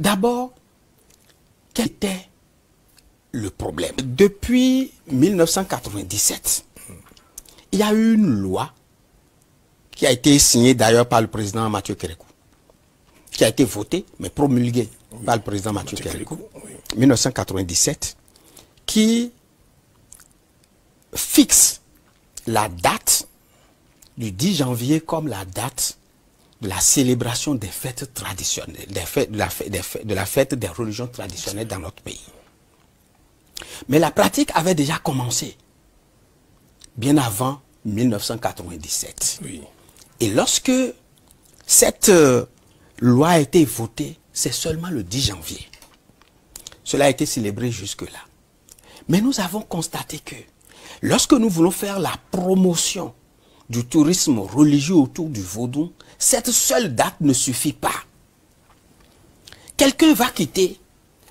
D'abord, quel était le problème? Depuis 1997, il y a eu une loi qui a été signée d'ailleurs par le président Mathieu Kérékou, qui a été votée, mais promulguée par le président Mathieu Kérékou, 1997, qui fixe la date du 10 janvier comme la date de la célébration des fêtes traditionnelles, de la fête des religions traditionnelles dans notre pays. Mais la pratique avait déjà commencé bien avant 1997. Oui. Et lorsque cette loi a été votée, c'est seulement le 10 janvier. Cela a été célébré jusque-là. Mais nous avons constaté que lorsque nous voulons faire la promotion du tourisme religieux autour du vaudou, cette seule date ne suffit pas. Quelqu'un va quitter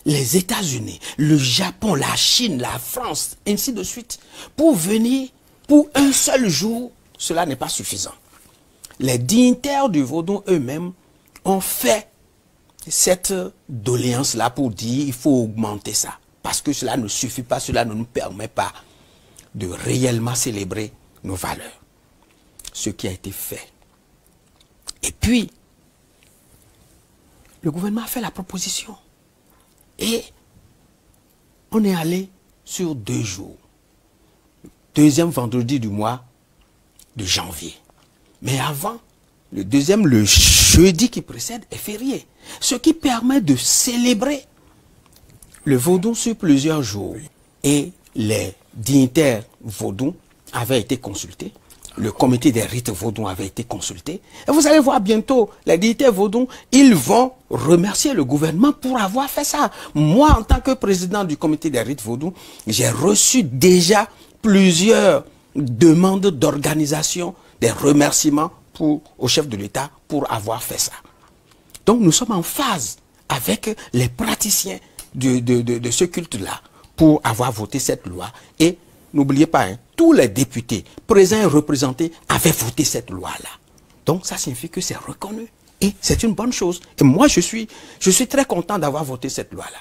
les États-Unis, le Japon, la Chine, la France, ainsi de suite, pour venir pour un seul jour. Cela n'est pas suffisant. Les dignitaires du vaudou eux-mêmes ont fait cette doléance-là pour dire il faut augmenter ça. Parce que cela ne suffit pas, cela ne nous permet pas de réellement célébrer nos valeurs. Ce qui a été fait. Et puis, le gouvernement a fait la proposition. Et on est allé sur 2 jours. Deuxième vendredi du mois de janvier. Mais avant, le jeudi qui précède est férié. Ce qui permet de célébrer le vaudou sur plusieurs jours. Et les dignitaires vaudous avaient été consultés. Le comité des rites vaudous avait été consulté. Et vous allez voir bientôt, les dignitaires vaudous, ils vont remercier le gouvernement pour avoir fait ça. Moi, en tant que président du comité des rites vaudous, j'ai reçu déjà plusieurs demandes d'organisation, des remerciements au chef de l'État pour avoir fait ça. Donc nous sommes en phase avec les praticiens de ce culte-là pour avoir voté cette loi. Et n'oubliez pas, hein, tous les députés présents et représentés avaient voté cette loi-là. Donc ça signifie que c'est reconnu. Et c'est une bonne chose. Et moi, je suis très content d'avoir voté cette loi-là.